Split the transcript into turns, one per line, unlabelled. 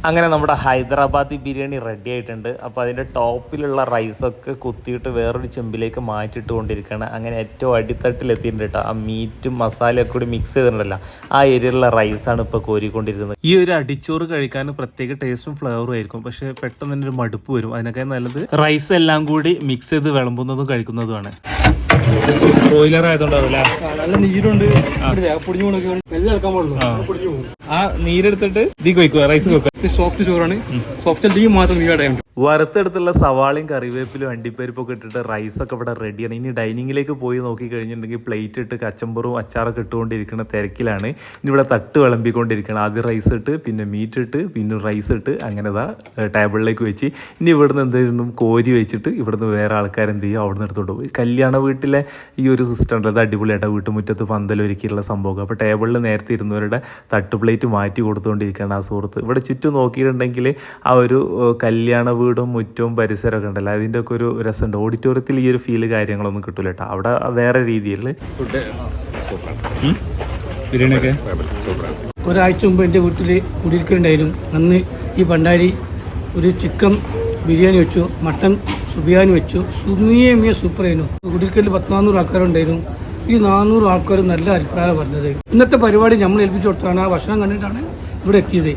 അങ്ങനെ നമ്മുടെ ഹൈദരാബാദി ബിരിയാണി റെഡി ആയിട്ടുണ്ട്. അപ്പോൾ അതിൻ്റെ ടോപ്പിലുള്ള റൈസൊക്കെ കുത്തിയിട്ട് വേറൊരു ചെമ്പിലേക്ക് മാറ്റിയിട്ട് കൊണ്ടിരിക്കുകയാണ്. അങ്ങനെ ഏറ്റവും അടിത്തട്ടിലെത്തിയിട്ടുണ്ട് കേട്ടോ. ആ മീറ്റും മസാലയൊക്കെ കൂടി മിക്സ് ചെയ്തിട്ടുണ്ടല്ലോ, ആ ഏരിയയിലുള്ള റൈസാണ് ഇപ്പോൾ കോരിക്കൊണ്ടിരിക്കുന്നത്. ഈ ഒരു അടിച്ചോറ് കഴിക്കാൻ പ്രത്യേക ടേസ്റ്റും ഫ്ലേവറും ആയിരിക്കും, പക്ഷേ പെട്ടെന്ന് തന്നെ ഒരു മടുപ്പ് വരും. അതിനൊക്കെ നല്ലത് റൈസ് എല്ലാം കൂടി മിക്സ് ചെയ്ത് വിളമ്പുന്നതും കഴിക്കുന്നതുമാണ്. ബ്രോയിലർ ആയതുകൊണ്ടാവില്ല,
നല്ല നീരുണ്ട്,
ആ നീരെടുത്തിട്ട് ഇതിക്ക് വെക്കുക, റൈസ് വെക്കുക.
സോഫ്റ്റ് ചോറാണ്, സോഫ്റ്റ് ഡീ മാത്രം നീരാണ്.
വറുത്തെടുത്തുള്ള സവാളയും കറിവേപ്പിലും അണ്ടിപ്പരിപ്പൊക്കെ ഇട്ടിട്ട് റൈസൊക്കെ ഇവിടെ റെഡിയാണ്. ഇനി ഡൈനിങ്ങിലേക്ക് പോയി നോക്കി കഴിഞ്ഞിട്ടുണ്ടെങ്കിൽ പ്ലേറ്റ് ഇട്ട് കച്ചമ്പറും അച്ചാറൊക്കെ ഇട്ടുകൊണ്ടിരിക്കുന്ന തിരക്കിലാണ്. ഇനി ഇവിടെ തട്ട് വിളമ്പിക്കൊണ്ടിരിക്കണം. ആദ്യം റൈസ് ഇട്ട്, പിന്നെ മീറ്റ് ഇട്ട്, പിന്നെ റൈസ് ഇട്ട്, അങ്ങനെ ടേബിളിലേക്ക് വെച്ച് ഇനി ഇവിടുന്ന് എന്തെങ്കിലും കോരി വെച്ചിട്ട് ഇവിടുന്ന് വേറെ ആൾക്കാർ എന്ത് ചെയ്യും, അവിടെ നിന്ന് എടുത്തോണ്ട് പോയി. കല്യാണ വീട്ടിലെ ഈ ഒരു സിസ്റ്റം ഉണ്ടല്ലോ, അത് അടിപൊളിയായിട്ട് വീട്ടുമുറ്റത്ത് പന്തലൊരുക്കിയിട്ടുള്ള സംഭവം. അപ്പോൾ ടേബിളിൽ നേരത്തെ ഇരുന്നവരുടെ തട്ട് പ്ലേറ്റ് മാറ്റി കൊടുത്തുകൊണ്ടിരിക്കുകയാണ് ആ സുഹൃത്ത്. ഇവിടെ ചുറ്റും നോക്കിയിട്ടുണ്ടെങ്കിൽ ആ ഒരു കല്യാണ വീടും മുറ്റവും പരിസരമൊക്കെ ഉണ്ടല്ലോ, അതിൻ്റെ ഒക്കെ ഒരു രസമുണ്ട്. ഓഡിറ്റോറിയത്തിൽ ഈ ഒരു ഫീല് കാര്യങ്ങളൊന്നും കിട്ടൂല കേട്ടോ. അവിടെ വേറെ രീതിയിൽ ബിരിയാണിയൊക്കെ.
ഒരാഴ്ച മുമ്പ് എൻ്റെ വീട്ടിൽ കുടിയിരിക്കലുണ്ടായിരുന്നു. അന്ന് ഈ ഭണ്ടാരി ഒരു ചിക്കൻ ബിരിയാണി വെച്ചു, മട്ടൻ സുബിയാനി വെച്ചു. സുമിയ സൂപ്പറായിരുന്നു. കുടിയിരിക്കലിൽ 400 ആൾക്കാരുണ്ടായിരുന്നു. ഈ 400 ആൾക്കാർ നല്ല അഭിപ്രായം പറഞ്ഞത്. ഇന്നത്തെ പരിപാടി നമ്മൾ ഏൽപ്പിച്ചു കൊടുത്താണ്. ആ ഭക്ഷണം കണ്ടിട്ടാണ് ഇവിടെ എത്തിയത്.